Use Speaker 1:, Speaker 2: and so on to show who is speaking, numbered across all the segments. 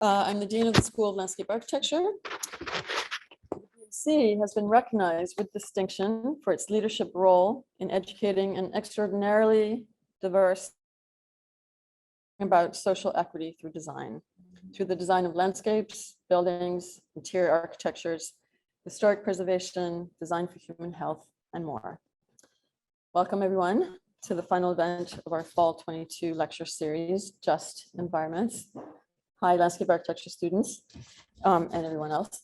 Speaker 1: I'm the Dean of the School of Landscape Architecture. The BAC has been recognized with distinction for its leadership role in educating an extraordinarily diverse about social equity through design, through the design of landscapes, buildings, interior architectures, historic preservation, design for human health, and more. Welcome everyone to the final event of our Fall 22 lecture series, Just Environments. Hi, landscape architecture students and everyone else.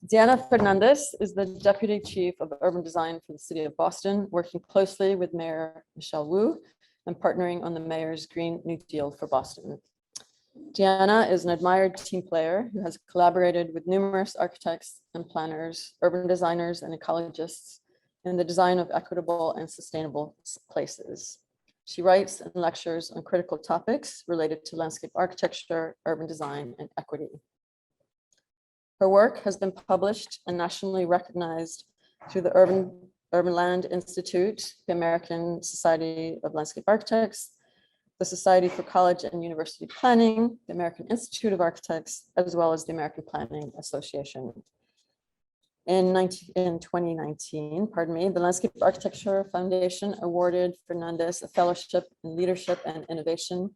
Speaker 1: Diana Fernandez is the Deputy Chief of Urban Design for the City of Boston, working closely with Mayor Michelle Wu and partnering on the Mayor's Green New Deal for Boston. Diana is an admired team player who has collaborated with numerous architects and planners, urban designers, and ecologists in the design of equitable and sustainable places. She writes and lectures on critical topics related to landscape architecture, urban design, and equity. Her work has been published and nationally recognized through the Urban Land Institute, the American Society of Landscape Architects, the Society for College and University Planning, the American Institute of Architects, as well as the American Planning Association. In 2019, the Landscape Architecture Foundation awarded Fernandez a fellowship in leadership and innovation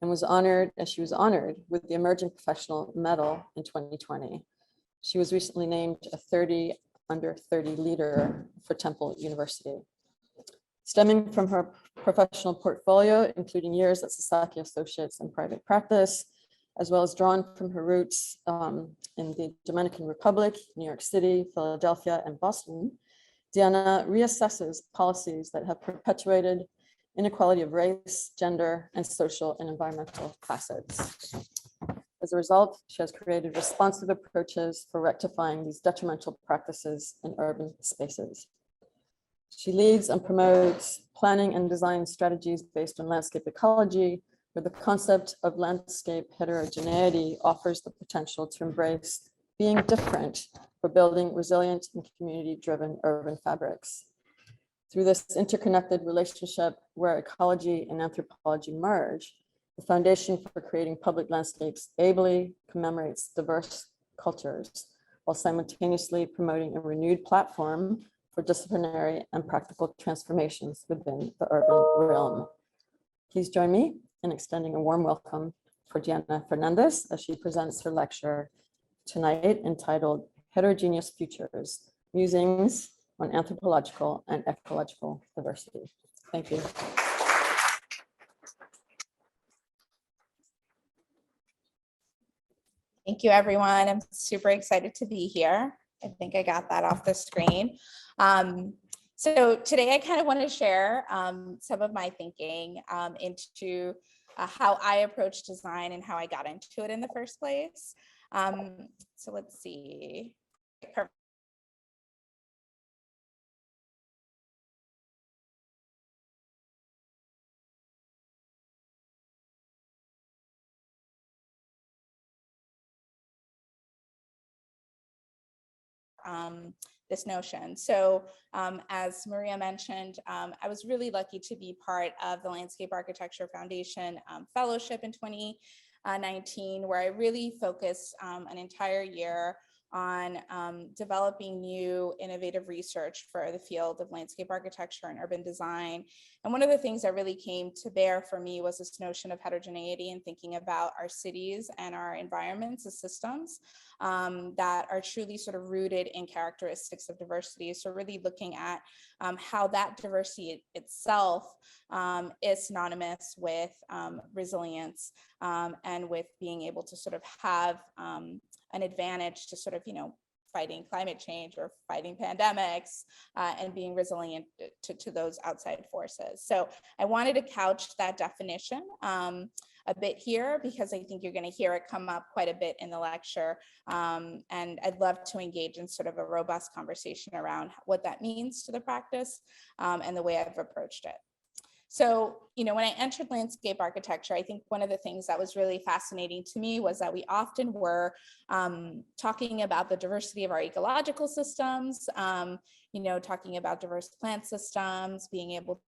Speaker 1: and was honored, as she was honored with the Emerging Professional Medal in 2020. She was recently named a 30 under 30 leader for Temple University. Stemming from her professional portfolio, including years at Sasaki Associates in private practice, as well as drawn from her roots in the Dominican Republic, New York City, Philadelphia, and Boston, Diana reassesses policies that have perpetuated inequality of race, gender, and social and environmental facets. As a result, she has created responsive approaches for rectifying these detrimental practices in urban spaces. She leads and promotes planning and design strategies based on landscape ecology, where the concept of landscape heterogeneity offers the potential to embrace being different for building resilient and community-driven urban fabrics. Through this interconnected relationship where ecology and anthropology merge, the Foundation for Creating Public Landscapes ably commemorates diverse cultures while simultaneously promoting a renewed platform for disciplinary and practical transformations within the urban realm. Please join me in extending a warm welcome for Diana Fernandez as she presents her lecture tonight entitled Heterogeneous Futures, Musings on Anthropological and Ecological Diversity. Thank you.
Speaker 2: Thank you, everyone. I'm super excited to be here. I think I got that off the screen. So today I kind of want to share some of my thinking into how I approach design and how I got into it in the first place. So let's see. Perfect. This notion. So as Maria mentioned, I was really lucky to be part of the Landscape Architecture Foundation Fellowship in 2019, where I really focused an entire year on developing new innovative research for the field of landscape architecture and urban design. And one of the things that really came to bear for me was this notion of heterogeneity and thinking about our cities and our environments as systems that are truly sort of rooted in characteristics of diversity. So really looking at how that diversity itself is synonymous with resilience and with being able to sort of have an advantage to sort of, fighting climate change or fighting pandemics and being resilient to those outside forces. So I wanted to couch that definition a bit here because I think you're going to hear it come up quite a bit in the lecture. And I'd love to engage in sort of a robust conversation around what that means to the practice and the way I've approached it. So, when I entered landscape architecture, I think one of the things that was really fascinating to me was that we often were talking about the diversity of our ecological systems, talking about diverse plant systems, being able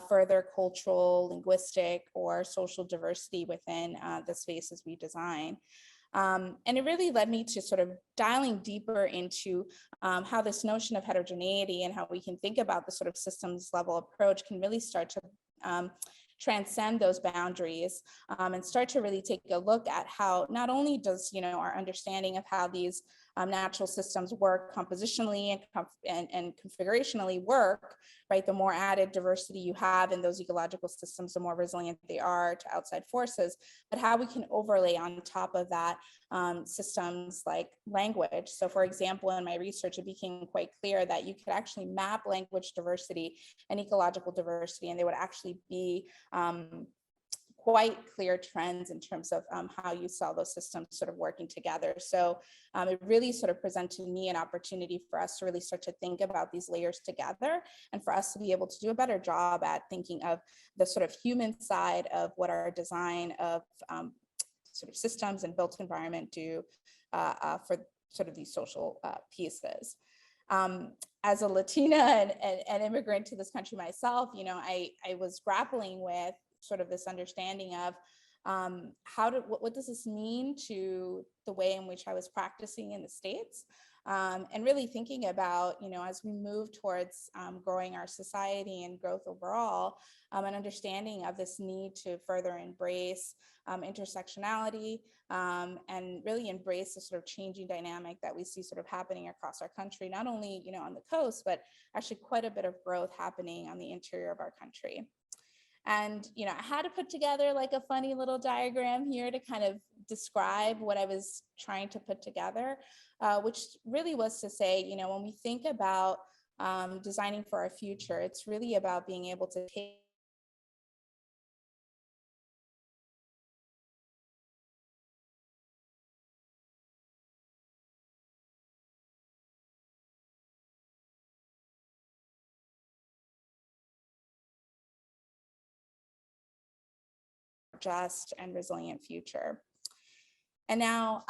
Speaker 2: further cultural, linguistic, or social diversity within the spaces we design. And it really led me to sort of dialing deeper into how this notion of heterogeneity and how we can think about the sort of systems level approach can really start to transcend those boundaries and start to really take a look at how not only does our understanding of how these natural systems work compositionally and configurationally work, right? The more added diversity you have in those ecological systems, the more resilient they are to outside forces, but how we can overlay on top of that systems like language. So for example, in my research, it became quite clear that you could actually map language diversity and ecological diversity, and they would actually be quite clear trends in terms of how you saw those systems sort of working together. So it really sort of presented to me an opportunity for us to really start to think about these layers together, and for us to be able to do a better job at thinking of the sort of human side of what our design of sort of systems and built environment do for sort of these social pieces. As a Latina and immigrant to this country myself, I was grappling with sort of this understanding of what does this mean to the way in which I was practicing in the States, and really thinking about, as we move towards growing our society and growth overall, an understanding of this need to further embrace intersectionality and really embrace the sort of changing dynamic that we see sort of happening across our country, not only, on the coast, but actually quite a bit of growth happening on the interior of our country. And, I had to put together like a funny little diagram here to kind of describe what I was trying to put together, which really was to say, when we think about designing for our future, it's really about being able to take just and resilient future. And now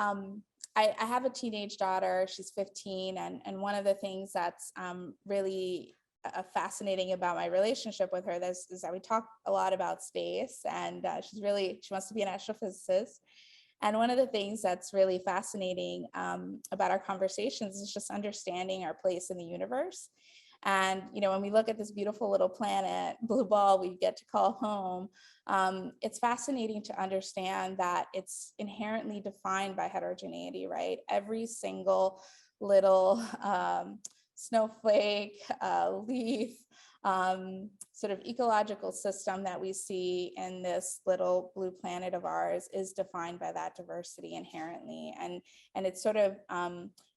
Speaker 2: I have a teenage daughter, she's 15, and one of the things that's really fascinating about my relationship with her is that we talk a lot about space, and she wants to be an astrophysicist. And one of the things that's really fascinating about our conversations is just understanding our place in the universe. And, when we look at this beautiful little planet, blue ball, we get to call home, it's fascinating to understand that it's inherently defined by heterogeneity, right? Every single little snowflake, leaf, sort of ecological system that we see in this little blue planet of ours is defined by that diversity inherently. And it's sort of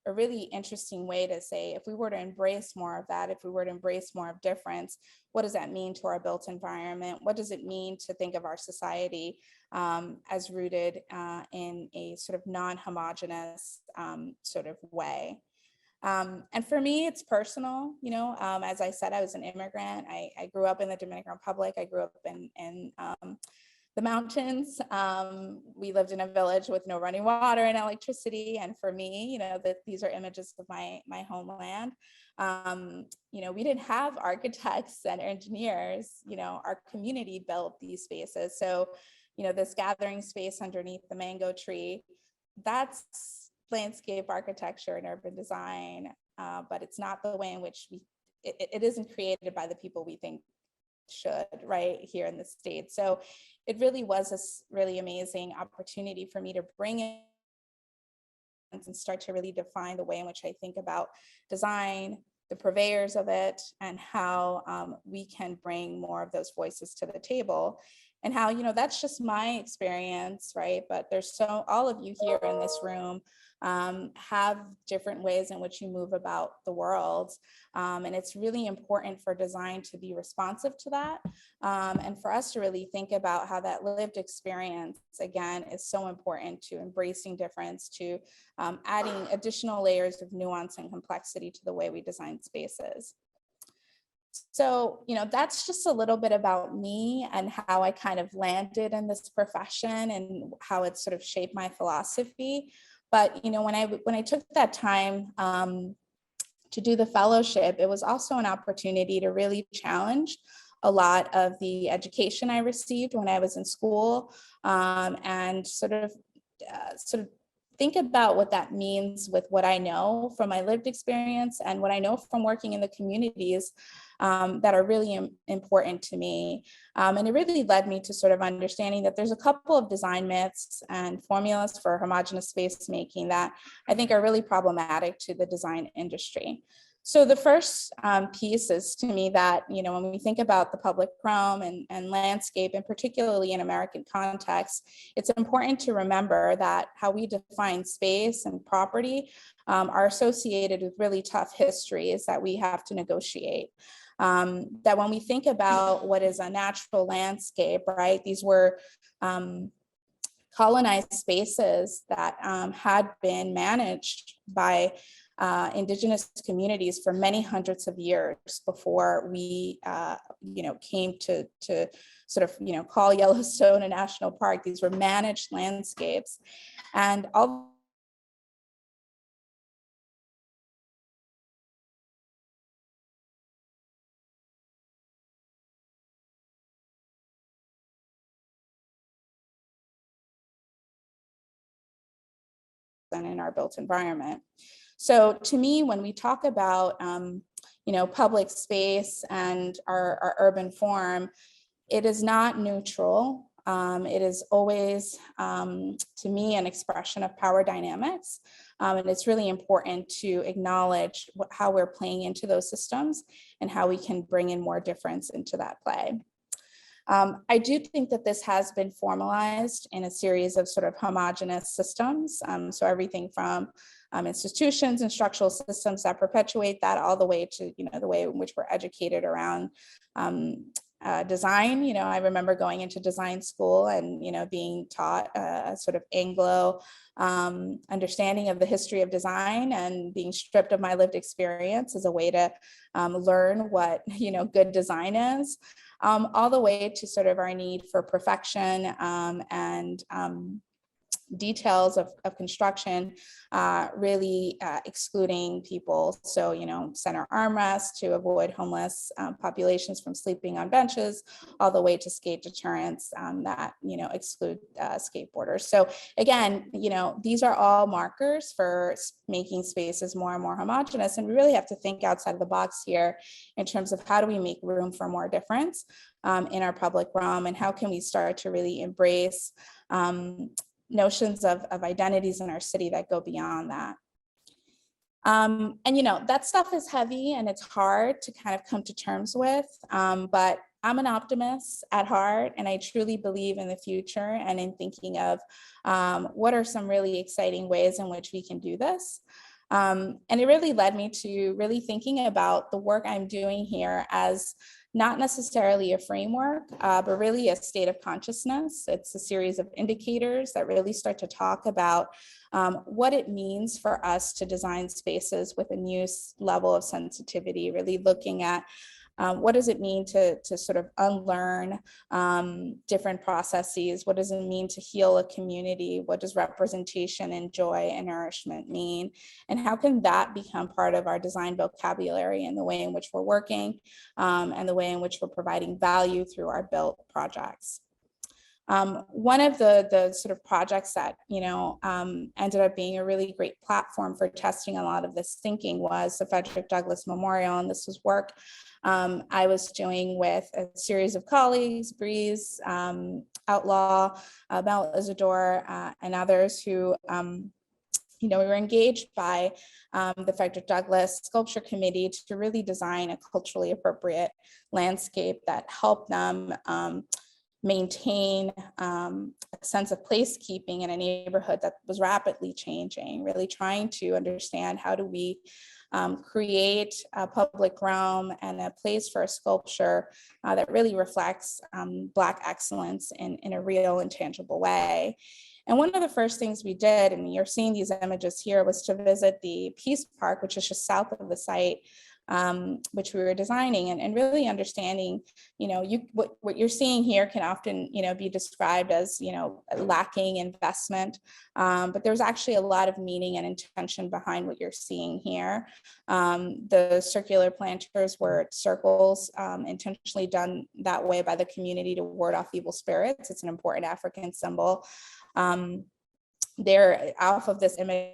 Speaker 2: a really interesting way to say, if we were to embrace more of that, if we were to embrace more of difference, what does that mean to our built environment? What does it mean to think of our society as rooted in a sort of non-homogeneous sort of way? And for me, it's personal, as I said, I was an immigrant. I grew up in the Dominican Republic. I grew up in the mountains. We lived in a village with no running water and electricity. And for me, these are images of my homeland. We didn't have architects and engineers. Our community built these spaces. So, this gathering space underneath the mango tree, that's landscape architecture and urban design, but it's not the way in which it isn't created by the people we think should, right, here in the States. So it really was this really amazing opportunity for me to bring in and start to really define the way in which I think about design, the purveyors of it, and how we can bring more of those voices to the table. And how, that's just my experience, right? But there's all of you here in this room have different ways in which you move about the world. And it's really important for design to be responsive to that. And for us to really think about how that lived experience, again, is so important to embracing difference, to adding additional layers of nuance and complexity to the way we design spaces. So, that's just a little bit about me and how I kind of landed in this profession and how it sort of shaped my philosophy. But, when I took that time to do the fellowship, it was also an opportunity to really challenge a lot of the education I received when I was in school, and sort of think about what that means with what I know from my lived experience and what I know from working in the communities that are really important to me. And it really led me to sort of understanding that there's a couple of design myths and formulas for homogeneous space making that I think are really problematic to the design industry. So the first piece is to me that, when we think about the public realm and landscape, and particularly in American context, it's important to remember that how we define space and property are associated with really tough histories that we have to negotiate. That when we think about what is a natural landscape, right, these were colonized spaces that had been managed by indigenous communities for many hundreds of years before we, came to sort of, call Yellowstone a national park. These were managed landscapes, and all in our built environment. So to me, when we talk about public space and our urban form, it is not neutral. It is always, to me, an expression of power dynamics. And it's really important to acknowledge how we're playing into those systems and how we can bring in more difference into that play. I do think that this has been formalized in a series of sort of homogeneous systems. So everything from institutions and structural systems that perpetuate that, all the way to the way in which we're educated around design. I remember going into design school and being taught a sort of Anglo understanding of the history of design, and being stripped of my lived experience as a way to learn what good design is, all the way to sort of our need for perfection and details of construction, really excluding people. So, center armrests to avoid homeless populations from sleeping on benches, all the way to skate deterrents that, exclude skateboarders. So again, these are all markers for making spaces more and more homogeneous. And we really have to think outside of the box here in terms of how do we make room for more difference in our public realm, and how can we start to really embrace notions of identities in our city that go beyond that. And that stuff is heavy and it's hard to kind of come to terms with, but I'm an optimist at heart, and I truly believe in the future and in thinking of what are some really exciting ways in which we can do this. And it really led me to really thinking about the work I'm doing here as not necessarily a framework, but really a state of consciousness. It's a series of indicators that really start to talk about what it means for us to design spaces with a new level of sensitivity, really looking at what does it mean to sort of unlearn different processes? What does it mean to heal a community? What does representation and joy and nourishment mean? And how can that become part of our design vocabulary and the way in which we're working and the way in which we're providing value through our built projects? One of the sort of projects that ended up being a really great platform for testing a lot of this thinking was the Frederick Douglass Memorial, and this was work I was doing with a series of colleagues, Breeze, Outlaw, Mel Isidore, and others who we were engaged by the Frederick Douglass Sculpture Committee to really design a culturally appropriate landscape that helped them maintain a sense of placekeeping in a neighborhood that was rapidly changing, really trying to understand how do we create a public realm and a place for a sculpture that really reflects Black excellence in a real and tangible way. And one of the first things we did, and you're seeing these images here, was to visit the Peace Park, which is just south of the site, which we were designing, and really understanding, what you're seeing here can often, be described as, lacking investment, but there's actually a lot of meaning and intention behind what you're seeing here. The circular planters were circles, intentionally done that way by the community to ward off evil spirits. It's an important African symbol. They're off of this image.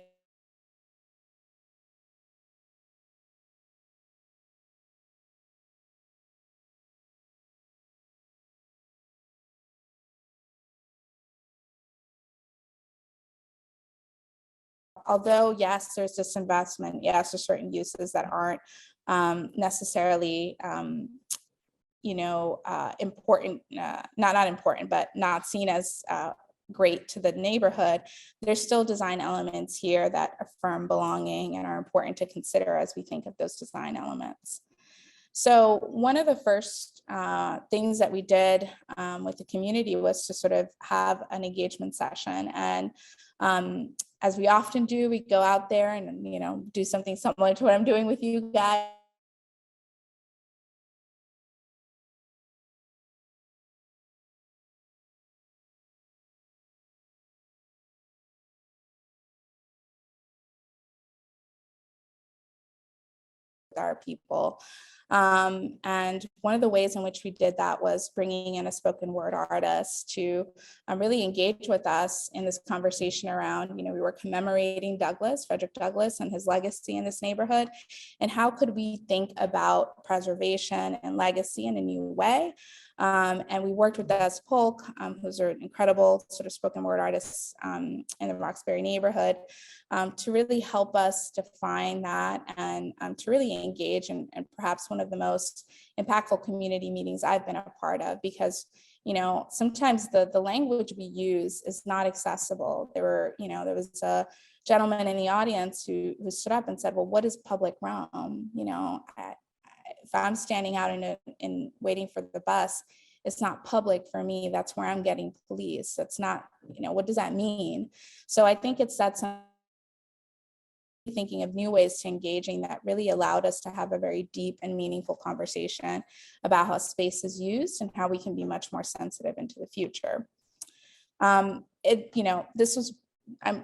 Speaker 2: Although, yes, there's disinvestment, yes, there's certain uses that aren't necessarily, important, not important, but not seen as great to the neighborhood. There's still design elements here that affirm belonging and are important to consider as we think of those design elements. So one of the first things that we did with the community was to sort of have an engagement session. And as we often do, we go out there and, do something similar to what I'm doing with you guys. Our people. And one of the ways in which we did that was bringing in a spoken word artist to really engage with us in this conversation around, we were commemorating Frederick Douglass and his legacy in this neighborhood. And how could we think about preservation and legacy in a new way? And we worked with Des Polk, who's an incredible sort of spoken word artist in the Roxbury neighborhood, to really help us define that and to really engage in perhaps one of the most impactful community meetings I've been a part of, because sometimes the language we use is not accessible. There was a gentleman in the audience who stood up and said, well, what is public realm? If I'm standing out in waiting for the bus, it's not public for me. That's where I'm getting police. That's not, what does that mean? So I think it's that thinking of new ways to engaging that really allowed us to have a very deep and meaningful conversation about how space is used and how we can be much more sensitive into the future.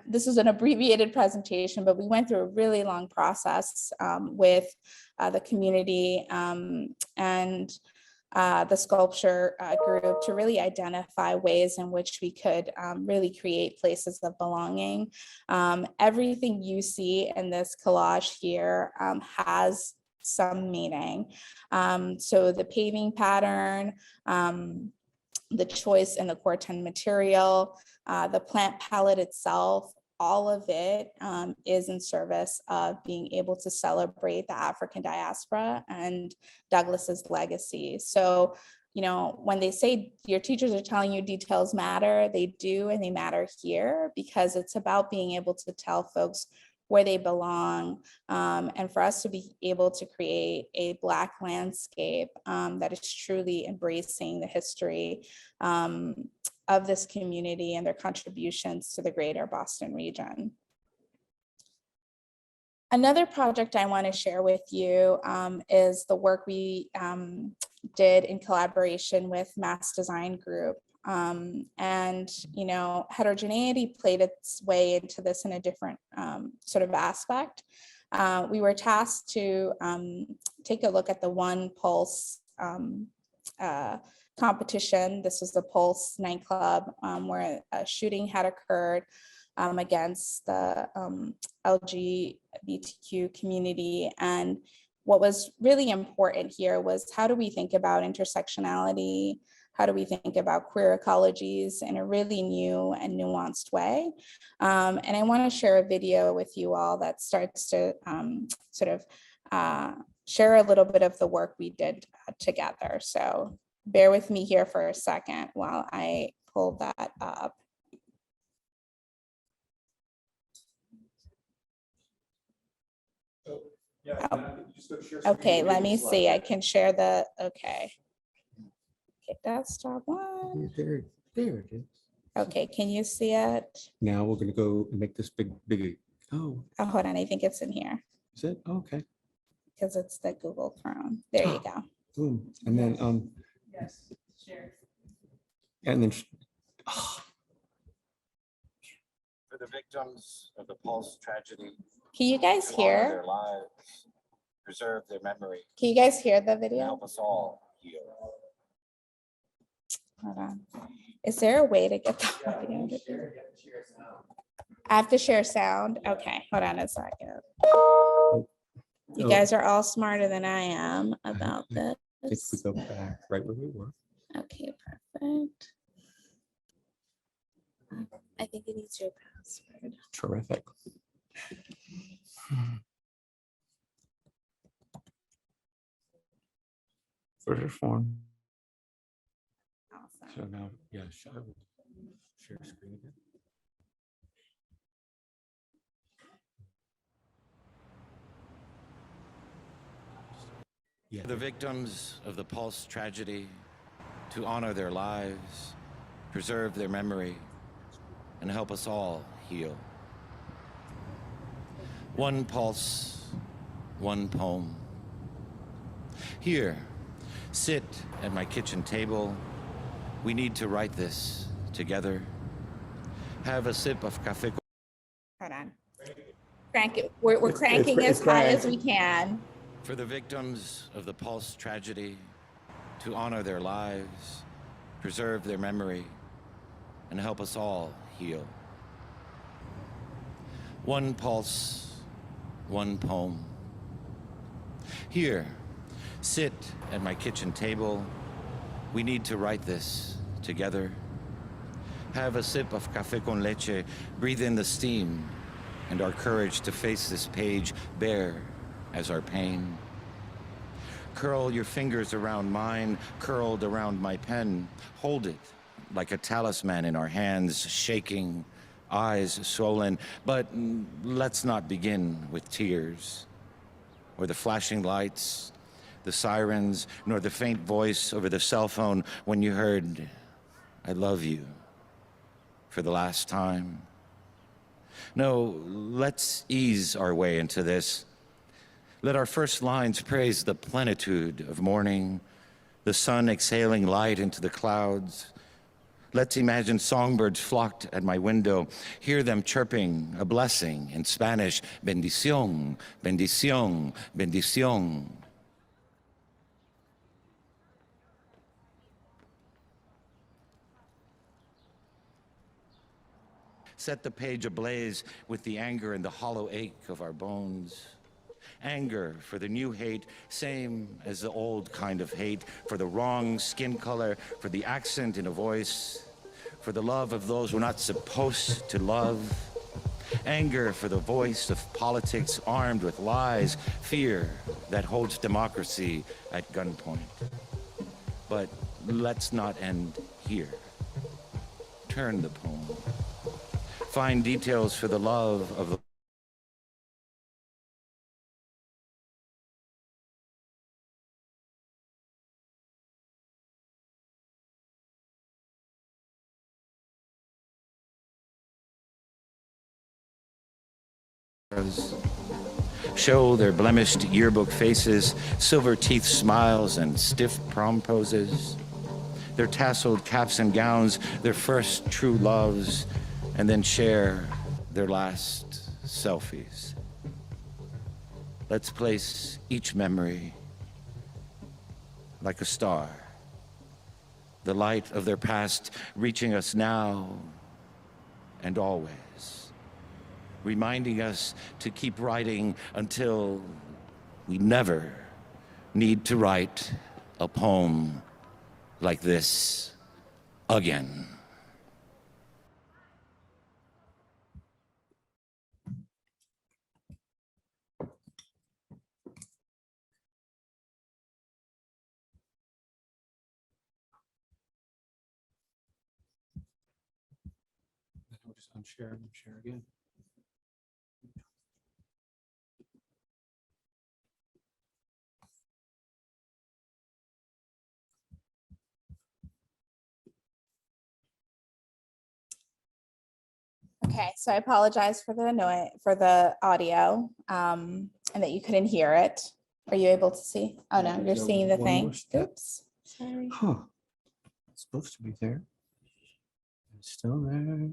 Speaker 2: This was an abbreviated presentation, but we went through a really long process with the community and the sculpture group to really identify ways in which we could really create places of belonging. Everything you see in this collage here has some meaning. So the paving pattern, the choice in the corten material, the plant palette itself, all of it is in service of being able to celebrate the African diaspora and Douglass's legacy. So, when they say your teachers are telling you details matter, they do, and they matter here because it's about being able to tell folks where they belong, and for us to be able to create a Black landscape that is truly embracing the history of this community and their contributions to the greater Boston region. Another project I want to share with you is the work we did in collaboration with Mass Design Group. And, heterogeneity played its way into this in a different sort of aspect. We were tasked to take a look at the One Pulse competition. This was the Pulse nightclub where a shooting had occurred against the LGBTQ community. And what was really important here was, how do we think about intersectionality? How do we think about queer ecologies in a really new and nuanced way? And I want to share a video with you all that starts to share a little bit of the work we did together. So bear with me here for a second while I pull that up. Okay, let me see. I can share the, okay, desktop one.
Speaker 3: There it is.
Speaker 2: Okay, can you see it?
Speaker 3: Now we're gonna go and make this bigger. Oh,
Speaker 2: Oh, hold on, I think it's in here.
Speaker 3: is it? Oh, okay.
Speaker 2: because it's the Google Chrome. There you go.
Speaker 3: Boom. And then,
Speaker 2: Yes, share.
Speaker 3: and then,
Speaker 4: For the victims of the Pulse tragedy,
Speaker 2: Can you guys
Speaker 4: to honor
Speaker 2: hear?
Speaker 4: their lives, preserve their memory,
Speaker 2: Can you guys hear the
Speaker 4: and
Speaker 2: video?
Speaker 4: help us all heal.
Speaker 2: Hold on. Is there a way to get the audio? I have to share sound. Okay, hold on a second. You
Speaker 3: oh,
Speaker 2: guys are all smarter than I am about
Speaker 3: I think
Speaker 2: this.
Speaker 3: we go back right where we were.
Speaker 2: Okay, perfect. I think it needs your password.
Speaker 3: Terrific. For your form. So
Speaker 2: Awesome.
Speaker 3: now, yeah, share screen again. Yeah.
Speaker 4: For the victims of the Pulse tragedy, to honor their lives, preserve their memory, and help us all heal. One pulse, one poem. Here, sit at my kitchen table. We need to write this together. Have a sip of café.
Speaker 2: Hold on. Crank it. We're
Speaker 3: It's-
Speaker 2: cranking
Speaker 3: it's
Speaker 2: as high as
Speaker 3: cranked.
Speaker 2: we can.
Speaker 4: For the victims of the Pulse tragedy, to honor their lives, preserve their memory, and help us all heal. One pulse, one poem. Here, sit at my kitchen table. We need to write this together. Have a sip of café con leche, breathe in the steam, and our courage to face this page bare as our pain. Curl your fingers around mine, curled around my pen. Hold it like a talisman in our hands, shaking, eyes swollen. But let's not begin with tears, or the flashing lights, the sirens, nor the faint voice over the cell phone when you heard, "I love you," for the last time. No, let's ease our way into this. Let our first lines praise the plenitude of morning, the sun exhaling light into the clouds. Let's imagine songbirds flocked at my window, hear them chirping a blessing in Spanish, bendición, bendición, bendición. Set the page ablaze with the anger and the hollow ache of our bones. Anger for the new hate, same as the old kind of hate, for the wrong skin color, for the accent in a voice, for the love of those we're not supposed to love. Anger for the voice of politics armed with lies, fear that holds democracy at gunpoint. But let's not end here. Turn the poem. Find details for the love of the show their blemished yearbook faces, silver teeth smiles, and stiff prom poses, their tasseled caps and gowns, their first true loves, and then share their last selfies. Let's place each memory like a star, the light of their past reaching us now and always, reminding us to keep writing until we never need to write a poem like this again.
Speaker 3: I'll just unshare and share again.
Speaker 2: Okay, so I apologize for the audio, and that you couldn't hear it. Are you able to see? Oh no, you're
Speaker 3: No,
Speaker 2: seeing the
Speaker 3: one more
Speaker 2: thing.
Speaker 3: step.
Speaker 2: Oops, sorry.
Speaker 3: Huh. It's supposed to be there. It's still there.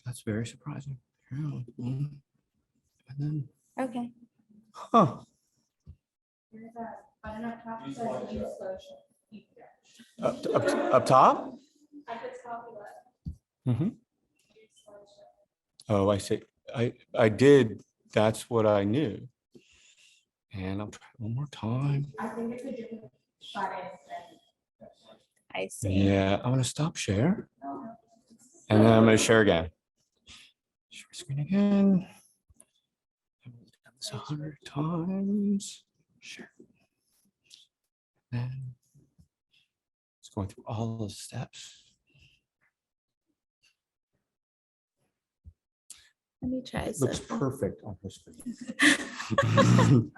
Speaker 3: That's very surprising. And then,
Speaker 2: Okay.
Speaker 3: huh. Up top? Mhm. Oh, I see. I did. That's what I knew. And I'll try it one more time.
Speaker 2: I see.
Speaker 3: Yeah, I'm gonna stop share. And then I'm gonna share again. Share screen again. I've done this 100 times. Share. And it's going through all the steps.
Speaker 2: Let me try.
Speaker 3: It looks
Speaker 2: something.
Speaker 3: perfect on her screen.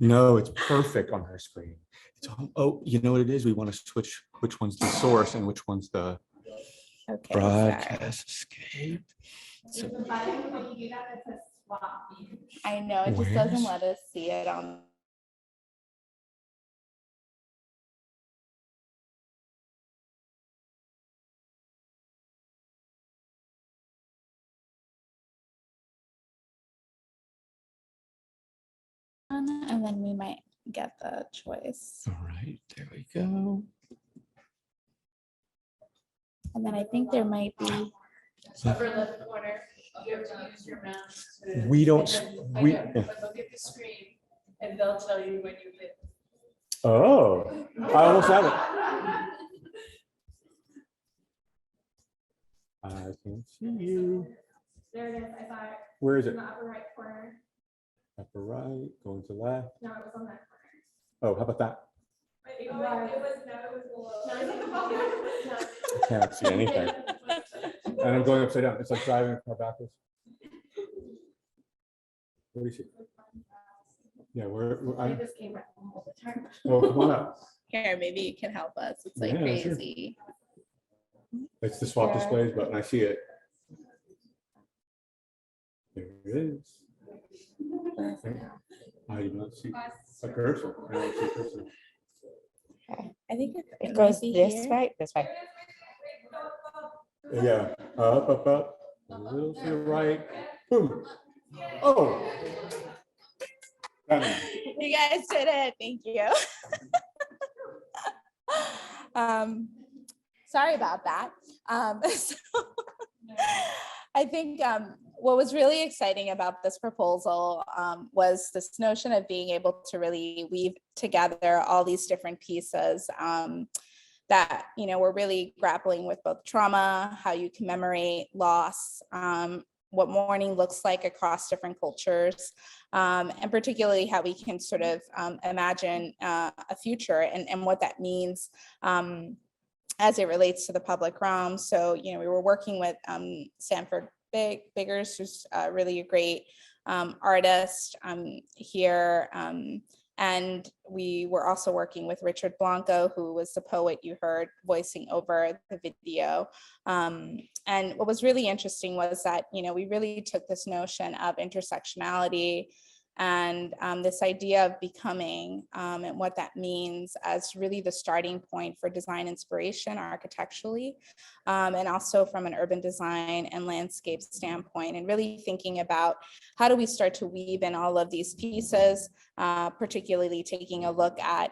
Speaker 3: No, it's perfect on her screen. It's all, oh, you know what it is? We want to switch which one's the source and which one's the
Speaker 2: Okay. Sorry.
Speaker 3: broadcast escape. So
Speaker 2: I know it just doesn't let us see it on. And then we might get the choice.
Speaker 3: all right, there we go.
Speaker 2: And then I think there might be.
Speaker 5: Upper left corner, you have to use your mouse.
Speaker 3: We don't,
Speaker 5: I
Speaker 3: we,
Speaker 5: know, but look at the screen and they'll tell you when you hit.
Speaker 3: oh, I almost have it. I can see you.
Speaker 6: There it is. I saw it
Speaker 3: Where is
Speaker 6: in
Speaker 3: it?
Speaker 6: the upper right corner.
Speaker 3: Upper right, going to left.
Speaker 6: No, it was on that
Speaker 3: Oh, how about that?
Speaker 6: corner. It was below. No, it was above.
Speaker 3: I can't see anything. And I'm going upside down. It's like driving a car backwards. What do you see? Yeah,
Speaker 6: I
Speaker 3: I'm,
Speaker 6: just came back all the time.
Speaker 3: oh, come on up.
Speaker 2: Here, maybe you can help us. It's like
Speaker 3: Yeah, sure.
Speaker 2: crazy.
Speaker 3: It's the swap displays button. I see it. There it is. I do not see a cursor. I don't see a cursor.
Speaker 2: I think
Speaker 7: It goes
Speaker 2: might be
Speaker 7: this
Speaker 2: here.
Speaker 7: way, this way.
Speaker 3: Yeah, up, a little to the right. Boom. Oh. Done.
Speaker 2: You guys did it. Thank you. Sorry about that. So I think what was really exciting about this proposal was this notion of being able to really weave together all these different pieces that, you know, we're really grappling with both trauma, how you commemorate loss, what mourning looks like across different cultures, and particularly how we can sort of imagine a future and what that means as it relates to the public realm. So, you know, we were working with Sanford Biggers, who's really a great artist here. And we were also working with Richard Blanco, who was the poet you heard voicing over the video. And what was really interesting was that, you know, we really took this notion of intersectionality and this idea of becoming and what that means as really the starting point for design inspiration architecturally, and also from an urban design and landscape standpoint, and really thinking about how do we start to weave in all of these pieces, particularly taking a look at,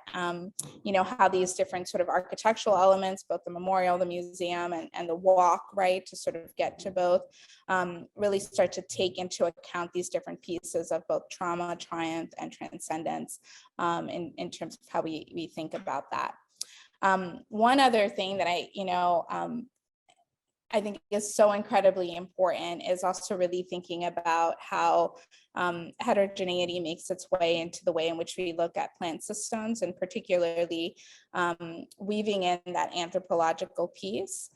Speaker 2: you know, how these different sort of architectural elements, both the memorial, the museum, and the walk, right, to sort of get to both, really start to take into account these different pieces of both trauma, triumph, and transcendence in terms of how we think about that. One other thing that I think is so incredibly important is also really thinking about how heterogeneity makes its way into the way in which we look at plant systems, and particularly weaving in that anthropological piece.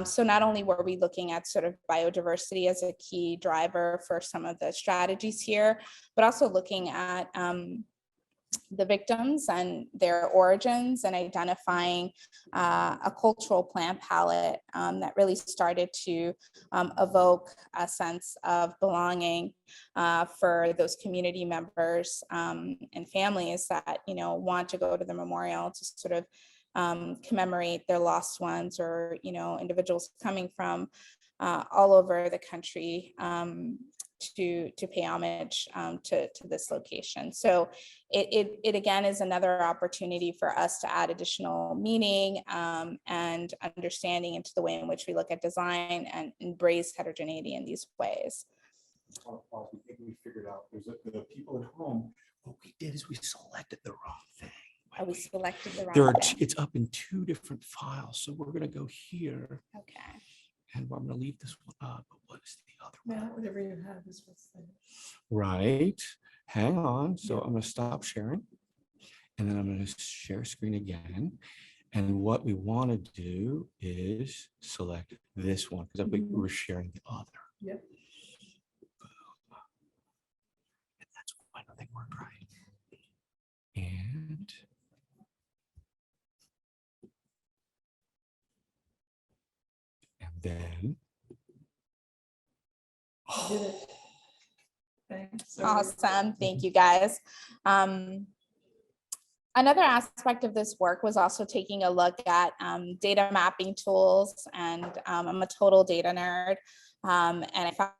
Speaker 2: So not only were we looking at sort of biodiversity as a key driver for some of the strategies here, but also looking at the victims and their origins, and identifying a cultural plant palette that really started to evoke a sense of belonging for those community members and families that, you know, want to go to the memorial to sort of commemorate their lost ones, or, you know, individuals coming from all over the country to pay homage to this location. So it again is another opportunity for us to add additional meaning and understanding into the way in which we look at design and embrace heterogeneity in these ways.
Speaker 3: We think we figured out the people at home. What we did is we selected the wrong thing.
Speaker 2: We selected the
Speaker 3: There
Speaker 2: wrong
Speaker 3: are
Speaker 2: thing.
Speaker 3: it's up in 2 different files, so we're going to go here,
Speaker 2: Okay.
Speaker 3: and I'm going to leave this one up. But what is the other one?
Speaker 6: Yeah, whatever you have is what's there.
Speaker 3: Right. Hang on. So I'm going to stop sharing, and then I'm going to share screen again. And what we want to do is select this one, because I think we're sharing the other.
Speaker 6: Yep.
Speaker 3: And that's why nothing worked right. And then
Speaker 6: Did it. Thanks.
Speaker 2: Awesome. Thank you, guys. Another aspect of this work was also taking a look at data mapping tools, and I'm a total data nerd. And I found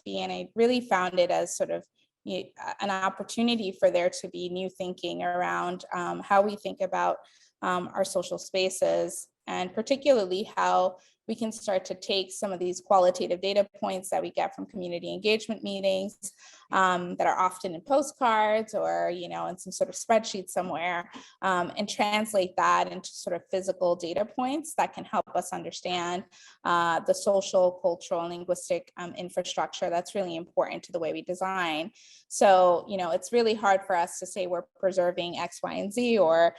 Speaker 2: and I really found it as sort of an opportunity for there to be new thinking around how we think about our social spaces, and particularly how we can start to take some of these qualitative data points that we get from community engagement meetings that are often in postcards or, you know, in some sort of spreadsheet somewhere, and translate that into sort of physical data points that can help us understand the social, cultural, and linguistic infrastructure that's really important to the way we design. So, you know, it's really hard for us to say we're preserving X, Y, and Z, or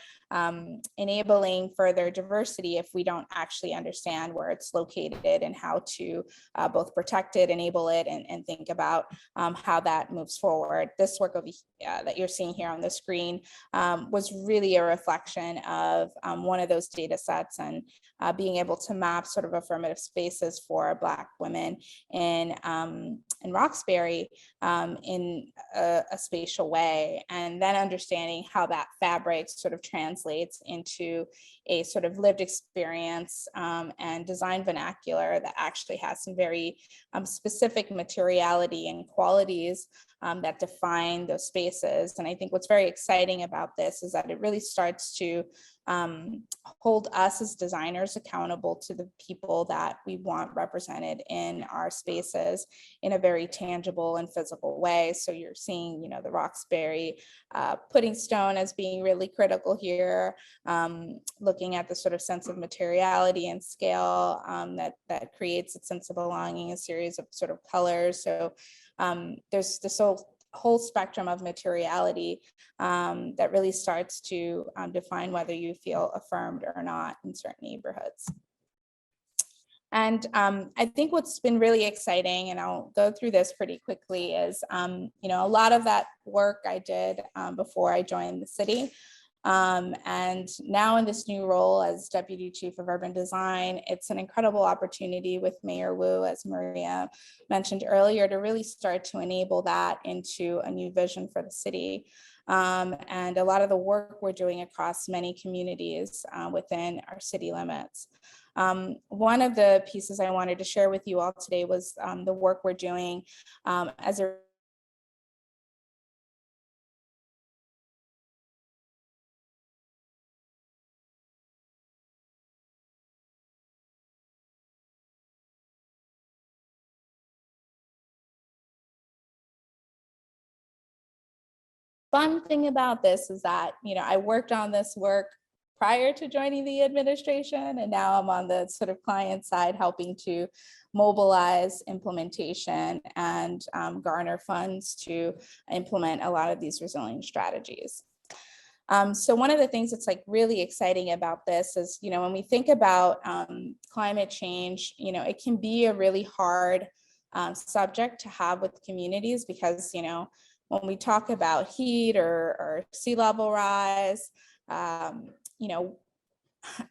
Speaker 2: enabling further diversity if we don't actually understand where it's located and how to both protect it, enable it, and think about how that moves forward. This work that you're seeing here on the screen was really a reflection of one of those data sets, and being able to map sort of affirmative spaces for Black women in Roxbury in a spatial way, and then understanding how that fabric sort of translates into a sort of lived experience and design vernacular that actually has some very specific materiality and qualities that define those spaces. And I think what's very exciting about this is that it really starts to hold us as designers accountable to the people that we want represented in our spaces in a very tangible and physical way. So you're seeing, you know, the Roxbury pudding stone as being really critical here, looking at the sort of sense of materiality and scale that creates a sense of belonging, a series of sort of colors. So there's this whole spectrum of materiality that really starts to define whether you feel affirmed or not in certain neighborhoods. And I think what's been really exciting, and I'll go through this pretty quickly, is you know, a lot of that work I did before I joined the city. And now in this new role as Deputy Chief of Urban Design, it's an incredible opportunity with Mayor Wu, as Maria mentioned earlier, to really start to enable that into a new vision for the city. And a lot of the work we're doing across many communities within our city limits. One of the pieces I wanted to share with you all today was the work we're doing as a fun thing about this is that, you know, I worked on this work prior to joining the administration. And now I'm on the sort of client side, helping to mobilize implementation and garner funds to implement a lot of these resilience strategies. So one of the things that's like really exciting about this is, you know, when we think about climate change, you know, it can be a really hard subject to have with communities because, you know, when we talk about heat or sea level rise, you know,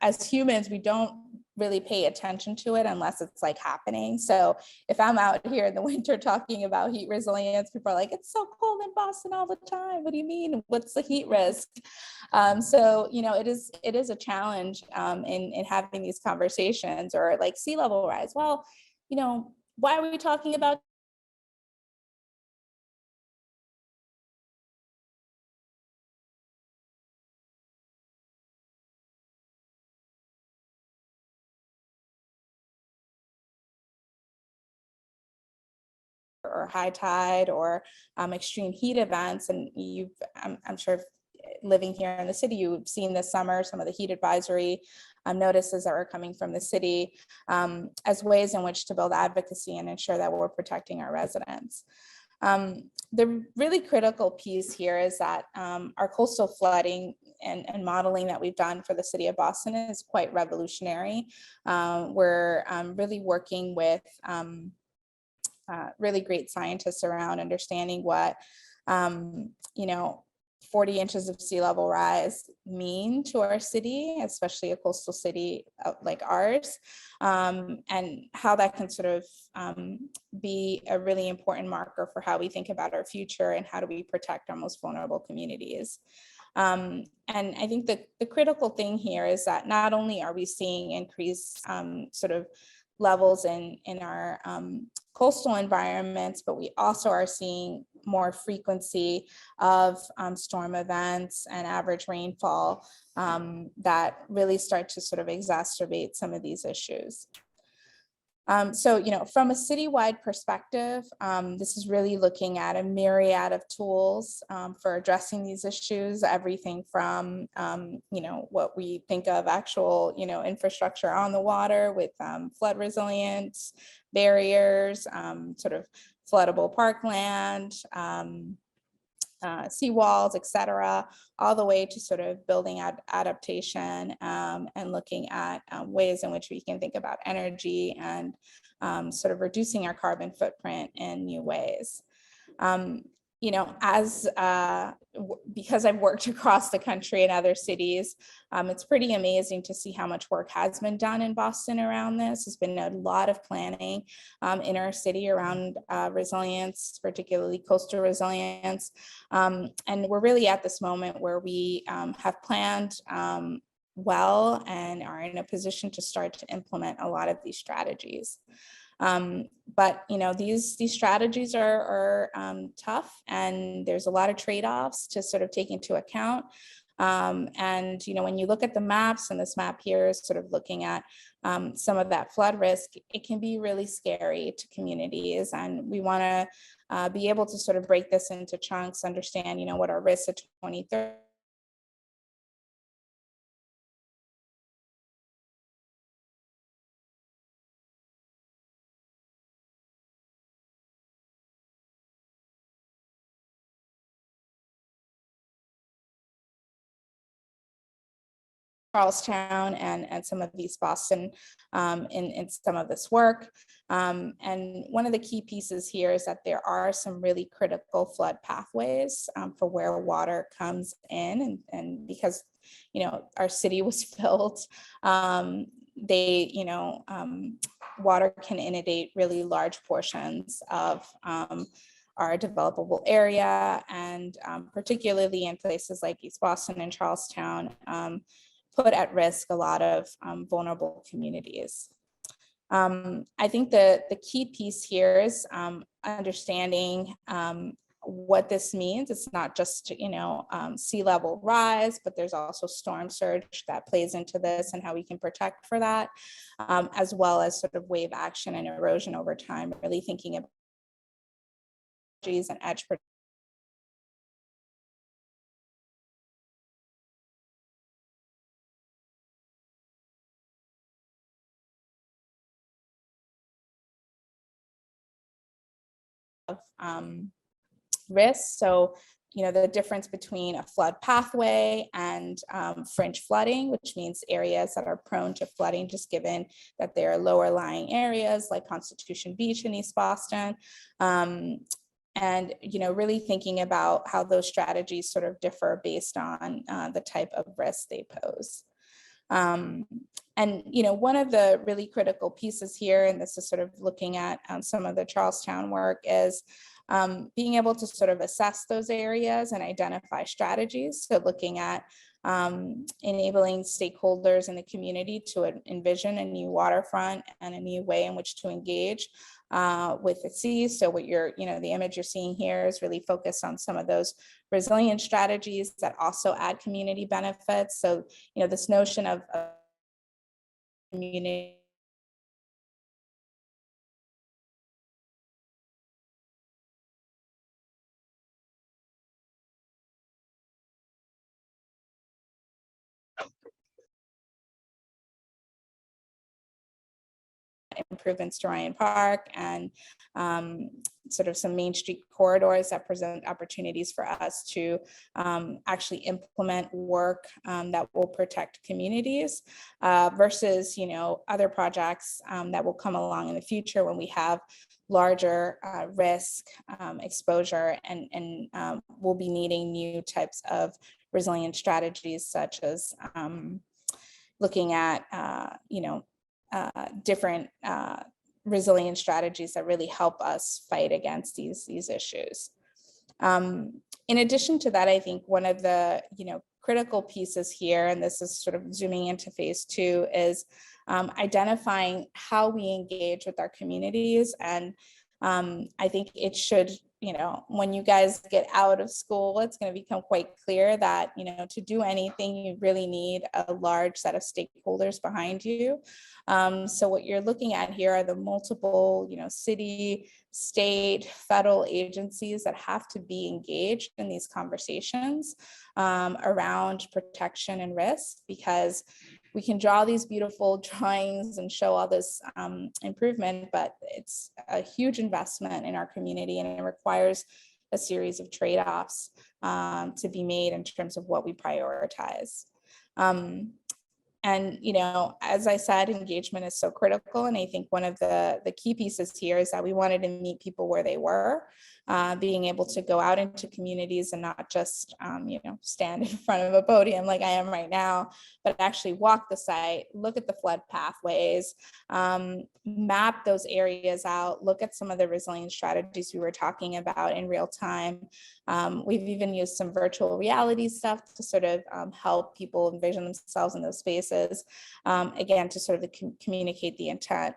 Speaker 2: as humans, we don't really pay attention to it unless it's like happening. So if I'm out here in the winter talking about heat resilience, people are like, it's so cold in Boston all the time. What do you mean? What's the heat risk? So, you know, it is a challenge in having these conversations, or like sea level rise. Well, you know, why are we talking about or high tide or extreme heat events? And I'm sure living here in the city, you've seen this summer some of the heat advisory notices that are coming from the city as ways in which to build advocacy and ensure that we're protecting our residents. The really critical piece here is that our coastal flooding and modeling that we've done for the city of Boston is quite revolutionary. We're really working with really great scientists around understanding what, you know, 40 inches of sea level rise mean to our city, especially a coastal city like ours, and how that can sort of be a really important marker for how we think about our future and how do we protect our most vulnerable communities. And I think that the critical thing here is that not only are we seeing increased sort of levels in our coastal environments, but we also are seeing more frequency of storm events and average rainfall that really start to sort of exacerbate some of these issues. So, you know, from a citywide perspective, this is really looking at a myriad of tools for addressing these issues, everything from, you know, what we think of actual, you know, infrastructure on the water with flood resilience, barriers, sort of floodable parkland, seawalls, et cetera, all the way to sort of building out adaptation and looking at ways in which we can think about energy and sort of reducing our carbon footprint in new ways. You know, because I've worked across the country in other cities, it's pretty amazing to see how much work has been done in Boston around this. There's been a lot of planning in our city around resilience, particularly coastal resilience. And we're really at this moment where we have planned well and are in a position to start to implement a lot of these strategies. But you know, these strategies are tough, and there's a lot of trade-offs to sort of take into account. And you know, when you look at the maps, and this map here is sort of looking at some of that flood risk, it can be really scary to communities, and we want to be able to sort of break this into chunks, understand, you know, what our risks at 2030. Charlestown and some of East Boston in some of this work. And one of the key pieces here is that there are some really critical flood pathways for where water comes in. And because, you know, our city was built, they, you know, water can inundate really large portions of our developable area, and particularly in places like East Boston and Charlestown, put at risk a lot of vulnerable communities. I think the key piece here is understanding what this means. It's not just, you know, sea level rise, but there's also storm surge that plays into this and how we can protect for that, as well as sort of wave action and erosion over time, really thinking about and edge risks. So, the difference between a flood pathway and fringe flooding, which means areas that are prone to flooding, just given that they are lower lying areas like Constitution Beach in East Boston. And, really thinking about how those strategies sort of differ based on the type of risk they pose. And, one of the really critical pieces here, and this is sort of looking at some of the Charlestown work, is being able to sort of assess those areas and identify strategies. So looking at enabling stakeholders in the community to envision a new waterfront and a new way in which to engage with the sea. So what the image you're seeing here is really focused on some of those resilient strategies that also add community benefits. So, this notion of community improvements to Ryan Park and sort of some Main Street corridors that present opportunities for us to actually implement work that will protect communities versus, other projects that will come along in the future when we have larger risk exposure and we'll be needing new types of resilient strategies, such as looking at, different resilient strategies that really help us fight against these issues. In addition to that, I think one of the critical pieces here, and this is sort of zooming into phase 2, is identifying how we engage with our communities. And I think it should, when you guys get out of school, it's going to become quite clear that, to do anything, you really need a large set of stakeholders behind you. So what you're looking at here are the multiple, city, state, federal agencies that have to be engaged in these conversations around protection and risk, because we can draw these beautiful drawings and show all this improvement, but it's a huge investment in our community, and it requires a series of trade-offs to be made in terms of what we prioritize. And, as I said, engagement is so critical. And I think one of the key pieces here is that we wanted to meet people where they were, being able to go out into communities and not just, stand in front of a podium like I am right now, but actually walk the site, look at the flood pathways, map those areas out, look at some of the resilient strategies we were talking about in real time. We've even used some virtual reality stuff to sort of help people envision themselves in those spaces, again, to sort of communicate the intent.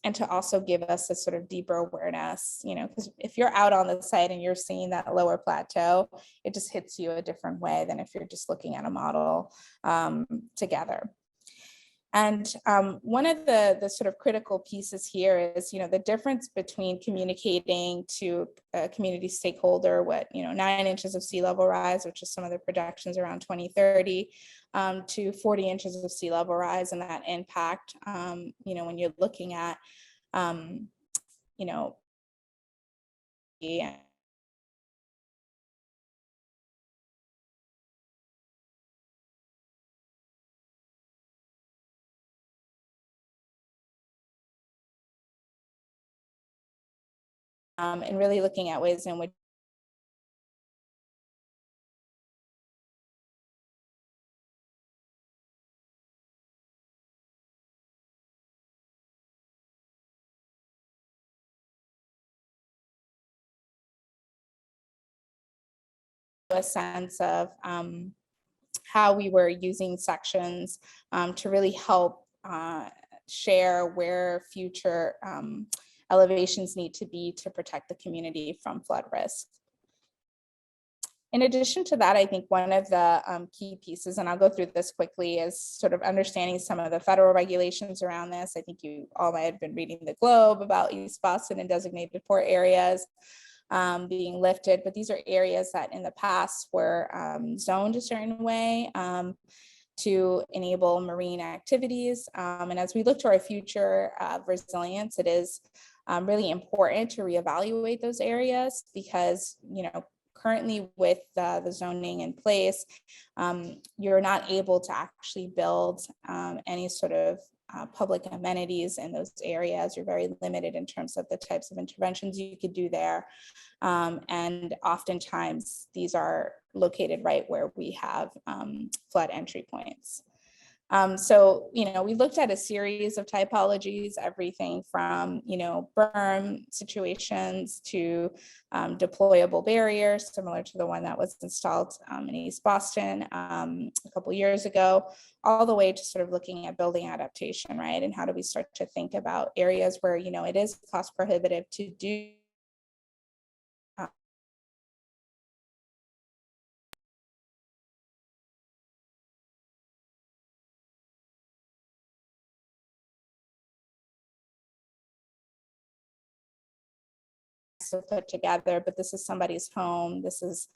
Speaker 2: And to also give us a sort of deeper awareness, because if you're out on the site and you're seeing that lower plateau, it just hits you a different way than if you're just looking at a model together. And one of the sort of critical pieces here is, the difference between communicating to a community stakeholder 9 inches of sea level rise, which is some of the projections around 2030, to 40 inches of sea level rise, and that impact, when you're looking at, and really looking at ways in which a sense of how we were using sections to really help share where future elevations need to be to protect the community from flood risk. In addition to that, I think one of the key pieces, and I'll go through this quickly, is sort of understanding some of the federal regulations around this. I think you all might have been reading the Globe about East Boston and designated port areas being lifted, but these are areas that in the past were zoned a certain way to enable marine activities. And as we look to our future of resilience, it is really important to reevaluate those areas because, currently with the zoning in place, you're not able to actually build any sort of public amenities in those areas. You're very limited in terms of the types of interventions you could do there. And oftentimes these are located right where we have flood entry points. So, we looked at a series of typologies, everything from, berm situations to deployable barriers, similar to the one that was installed in East Boston a couple years ago, all the way to sort of looking at building adaptation, right? And how do we start to think about areas where, it is cost prohibitive to do to put together, but this is somebody's home. This is,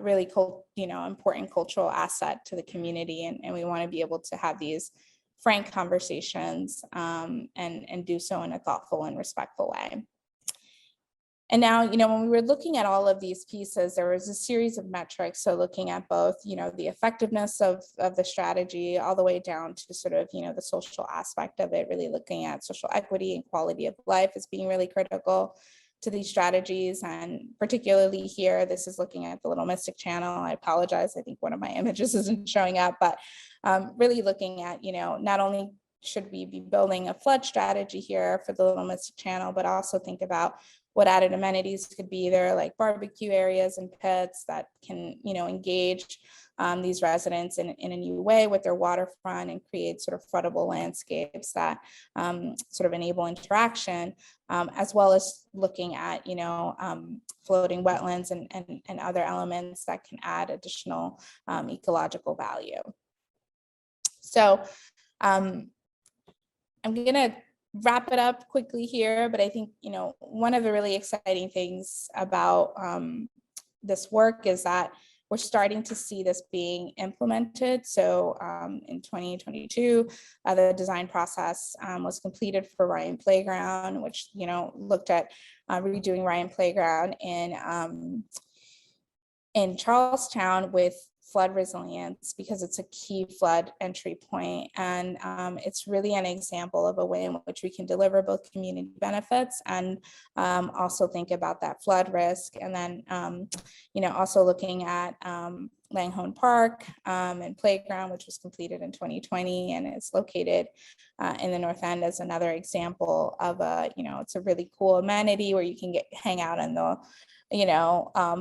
Speaker 2: really important cultural asset to the community. And we want to be able to have these frank conversations and do so in a thoughtful and respectful way. And now, when we were looking at all of these pieces, there was a series of metrics. So looking at both, the effectiveness of the strategy all the way down to sort of, the social aspect of it, really looking at social equity and quality of life as being really critical to these strategies. And particularly here, this is looking at the Little Mystic Channel. I apologize. I think one of my images isn't showing up, but really looking at, not only should we be building a flood strategy here for the Little Mystic Channel, but also think about what added amenities could be there, like barbecue areas and pits that can, engage these residents in a new way with their waterfront and create sort of floodable landscapes that sort of enable interaction, as well as looking at, floating wetlands and other elements that can add additional ecological value. So I'm gonna wrap it up quickly here, but I think, one of the really exciting things about this work is that we're starting to see this being implemented. So in 2022, the design process was completed for Ryan Playground, which, looked at redoing Ryan Playground in Charlestown with flood resilience because it's a key flood entry point. And it's really an example of a way in which we can deliver both community benefits and also think about that flood risk. And then, also looking at Langhorne Park and Playground, which was completed in 2020 and is located in the North End as another example of it's a really cool amenity where you can hang out in the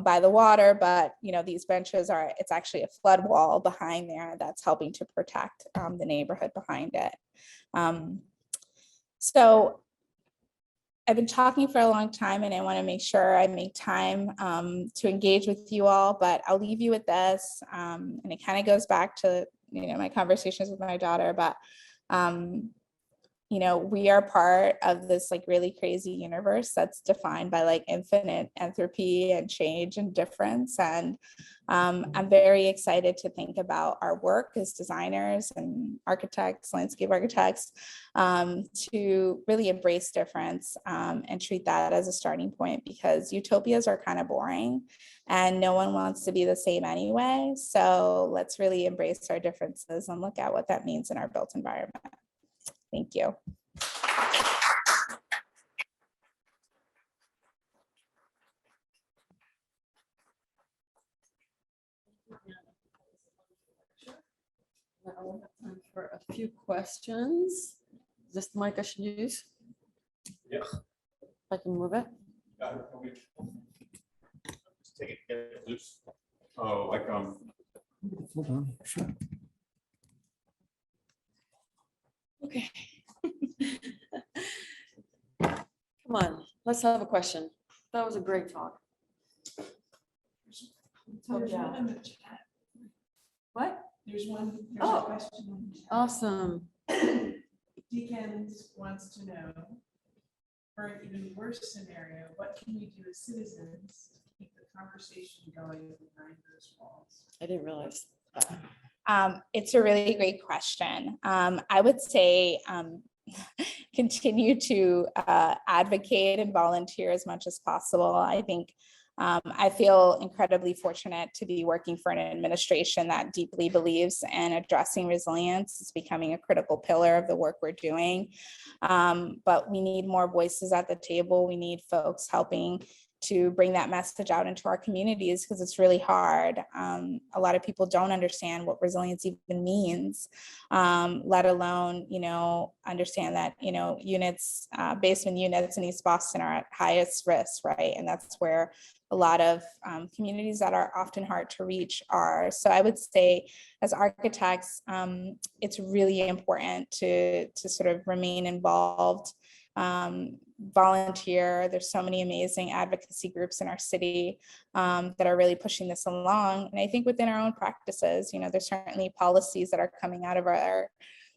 Speaker 2: by the water, but these benches it's actually a flood wall behind there that's helping to protect the neighborhood behind it. So I've been talking for a long time and I want to make sure I make time to engage with you all, but I'll leave you with this. And it kind of goes back to, my conversations with my daughter, but we are part of this really crazy universe that's defined by infinite entropy and change and difference. And I'm very excited to think about our work as designers and architects, landscape architects, to really embrace difference and treat that as a starting point, because utopias are kind of boring and no one wants to be the same anyway. So let's really embrace our differences and look at what that means in our built environment. Thank you.
Speaker 1: Now we'll have time for a few questions. Is this the mic I should use?
Speaker 7: Yeah.
Speaker 1: If I can move it.
Speaker 7: Just take it, get it loose. Oh,
Speaker 3: Hold on, sure.
Speaker 1: Okay. Come on, let's have a question. That was a great talk.
Speaker 6: There's one in the chat.
Speaker 1: What?
Speaker 6: There's one. There's
Speaker 1: Oh.
Speaker 6: a question in the chat.
Speaker 1: Awesome.
Speaker 6: Deacons wants to know, for an even worse scenario, what can we do as citizens to keep the conversation going behind those walls?
Speaker 1: I didn't realize that.
Speaker 2: It's a really great question. I would say continue to advocate and volunteer as much as possible. I think I feel incredibly fortunate to be working for an administration that deeply believes in addressing resilience. It's becoming a critical pillar of the work we're doing. But we need more voices at the table. We need folks helping to bring that message out into our communities, because it's really hard. A lot of people don't understand what resilience even means, let alone, understand that, units, basement units in East Boston are at highest risk, right? And that's where a lot of communities that are often hard to reach are. So I would say, as architects, it's really important to sort of remain involved, volunteer. There's so many amazing advocacy groups in our city that are really pushing this along. And I think within our own practices, there's certainly policies that are coming out of our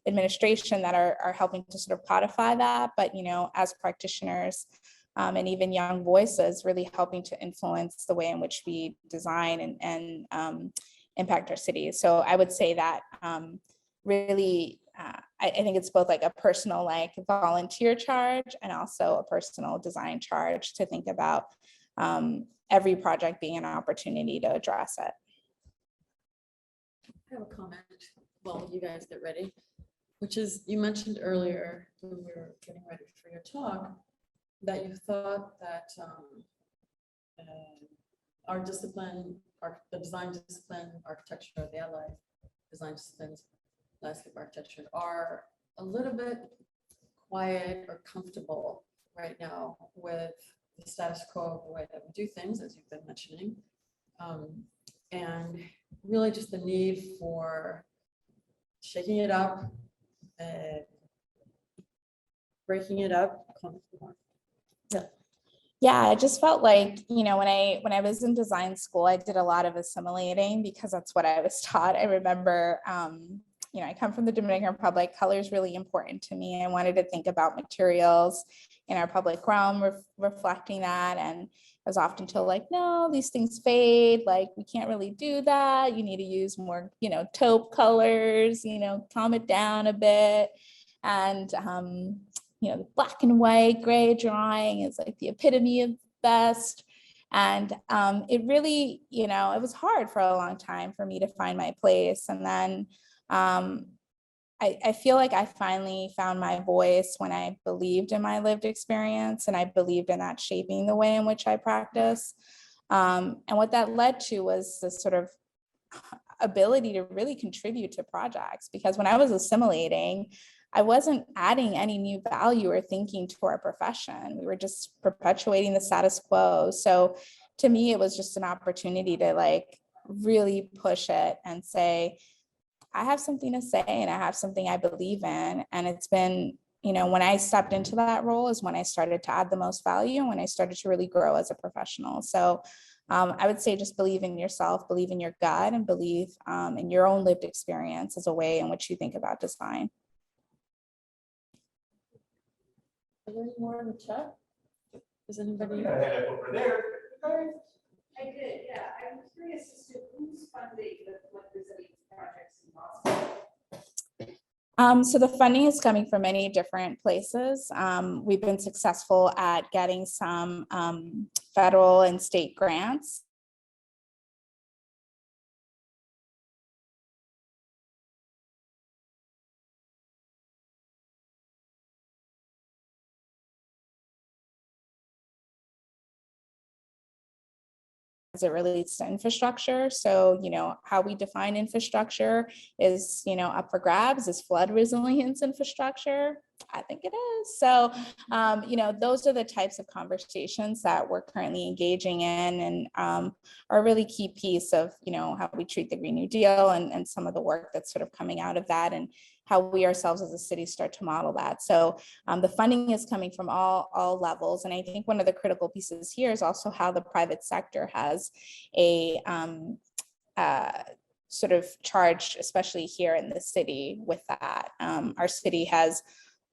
Speaker 2: administration that are helping to sort of codify that. But, as practitioners and even young voices, really helping to influence the way in which we design and impact our cities. So I would say that really, I think it's both like a personal volunteer charge and also a personal design charge to think about every project being an opportunity to address it.
Speaker 1: I have a comment while you guys get ready, which is, you mentioned earlier when we were getting ready for your talk that you thought that our discipline, the design discipline, architecture, the allied design disciplines, landscape architecture, are a little bit quiet or comfortable right now with the status quo, the way that we do things, as you've been mentioning, and really just the need for shaking it up, breaking it up.
Speaker 2: Yeah, I just felt like, when I was in design school, I did a lot of assimilating because that's what I was taught. I remember, I come from the Dominican Republic. Color is really important to me. I wanted to think about materials in our public realm, reflecting that. And I was often told, no, these things fade. We can't really do that. You need to use more, taupe colors, calm it down a bit. And, the black and white gray drawing is the epitome of best. And it really, it was hard for a long time for me to find my place. And then I feel like I finally found my voice when I believed in my lived experience, and I believed in that shaping the way in which I practice. And what that led to was this sort of ability to really contribute to projects, because when I was assimilating, I wasn't adding any new value or thinking to our profession. We were just perpetuating the status quo. So to me, it was just an opportunity to really push it and say, I have something to say and I have something I believe in. And it's been, when I stepped into that role is when I started to add the most value and when I started to really grow as a professional. So I would say just believe in yourself, believe in your gut, and believe in your own lived experience as a way in which you think about design.
Speaker 1: Are there any more in the chat? Does anybody?
Speaker 7: Over there.
Speaker 5: I did, yeah. I'm curious as to who's funding what resilience projects in Boston.
Speaker 2: So the funding is coming from many different places. We've been successful at getting some federal and state grants. As it relates to infrastructure. So, how we define infrastructure is, up for grabs. Is flood resilience infrastructure? I think it is. So, those are the types of conversations that we're currently engaging in, and are a really key piece of, how we treat the Green New Deal and some of the work that's sort of coming out of that, and how we ourselves as a city start to model that. So the funding is coming from all levels. And I think one of the critical pieces here is also how the private sector has a sort of charge, especially here in the city, with that. Our city has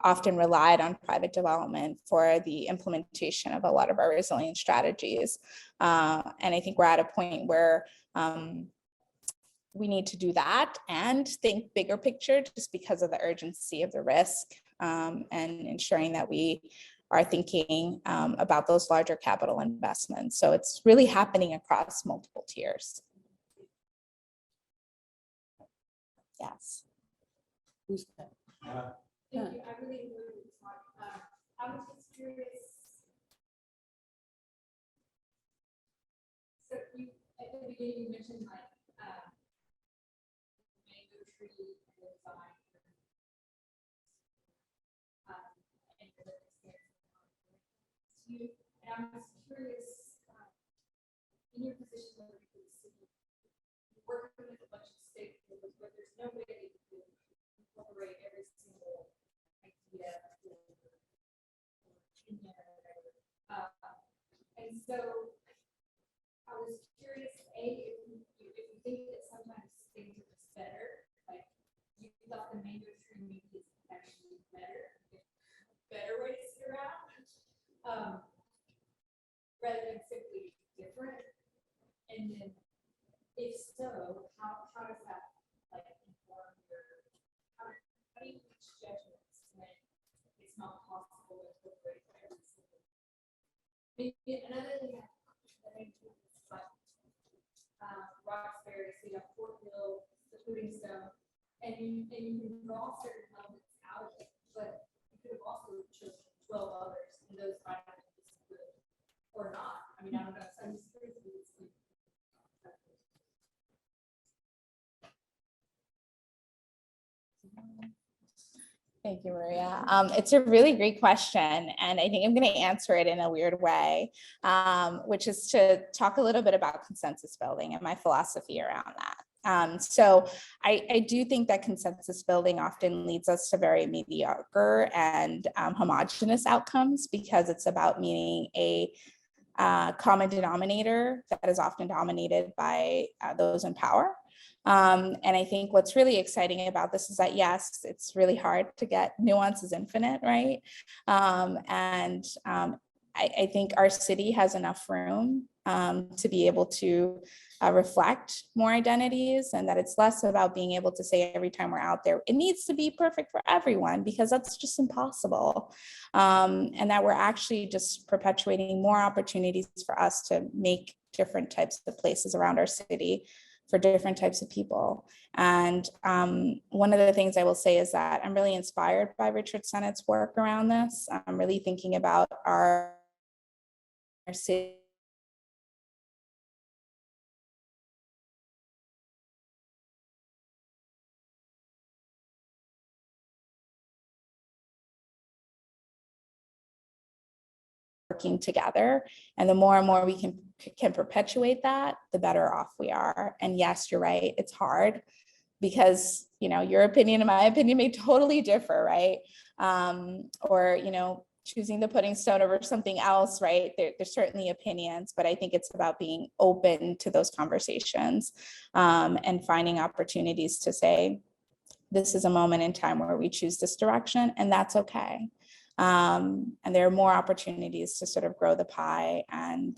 Speaker 2: often relied on private development for the implementation of a lot of our resilience strategies. And I think we're at a point where we need to do that and think bigger picture, just because of the urgency of the risk and ensuring that we are thinking about those larger capital investments. So it's really happening across multiple tiers. Yes.
Speaker 1: Who's that?
Speaker 5: Thank you. I really enjoyed this talk. I was just curious. So you, at the beginning, you mentioned like mango tree and design. And the you, and I was curious, in your position where you could see, you're working with a bunch of stakeholders, but there's no way that you could incorporate every single idea or opinion or whatever. And so I was curious, if you think that sometimes things are just better, like you thought the mango tree maybe is actually better way to sit around, rather than simply different. And then if so, how does that like inform your, how do you reach judgments when it's not possible to incorporate every single? Maybe another thing that I think is like Roxbury, so you have Fort Hill, the Pudding Stone, and you can draw certain elements out of it, but you could have also chosen 12 others, and those might have been good or not. I mean, I don't know. So I'm just curious.
Speaker 2: Thank you, Maria. It's a really great question, and I think I'm going to answer it in a weird way, which is to talk a little bit about consensus building and my philosophy around that. So I do think that consensus building often leads us to very mediocre and homogenous outcomes, because it's about meeting a common denominator that is often dominated by those in power. And I think what's really exciting about this is that, yes, it's really hard to get nuance is infinite, right? I think our city has enough room to be able to reflect more identities, and that it's less about being able to say every time we're out there, it needs to be perfect for everyone, because that's just impossible. And that we're actually just perpetuating more opportunities for us to make different types of places around our city for different types of people. And one of the things I will say is that I'm really inspired by Richard Sennett's work around this. I'm really thinking about our city working together, and the more and more we can perpetuate that, the better off we are. And yes, you're right, it's hard, because your opinion and my opinion may totally differ, right? Or choosing the pudding stone over something else, right? There's certainly opinions, but I think it's about being open to those conversations, and finding opportunities to say, this is a moment in time where we choose this direction, and that's okay. And there are more opportunities to sort of grow the pie and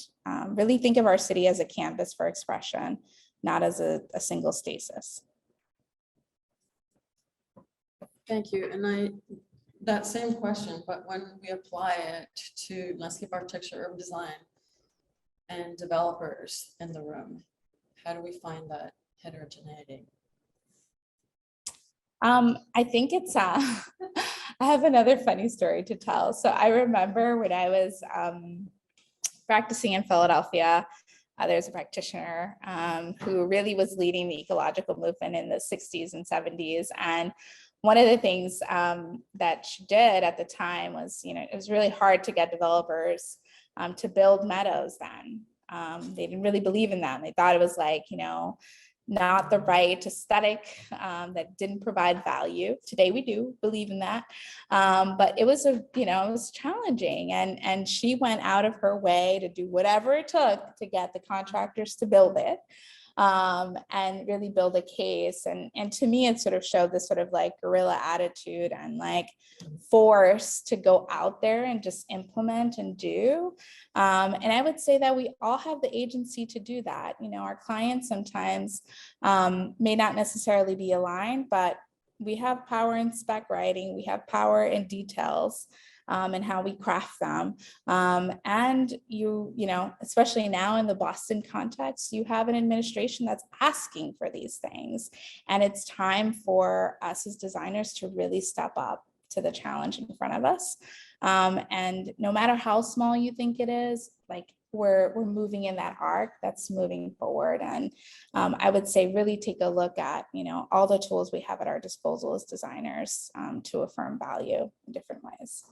Speaker 2: really think of our city as a canvas for expression, not as a single stasis.
Speaker 1: Thank you. And that same question, but when we apply it to landscape architecture, urban design, and developers in the room, how do we find that heterogeneity?
Speaker 2: I think it's, I have another funny story to tell. So I remember when I was practicing in Philadelphia, there's a practitioner who really was leading the ecological movement in the 60s and 70s. And one of the things that she did at the time was, it was really hard to get developers to build meadows then. They didn't really believe in them. They thought it was like, not the right aesthetic, that didn't provide value. Today we do believe in that. But it was it was challenging. And she went out of her way to do whatever it took to get the contractors to build it. And really build a case. And to me, it sort of showed this sort of like guerrilla attitude and like force to go out there and just implement and do. And I would say that we all have the agency to do that. Our clients sometimes may not necessarily be aligned, but we have power in spec writing, we have power in details, and how we craft them. And you know, especially now in the Boston context, you have an administration that's asking for these things. And it's time for us as designers to really step up to the challenge in front of us. And no matter how small you think it is, like we're moving in that arc that's moving forward. And I would say really take a look at, you know, all the tools we have at our disposal as designers to affirm value in different ways.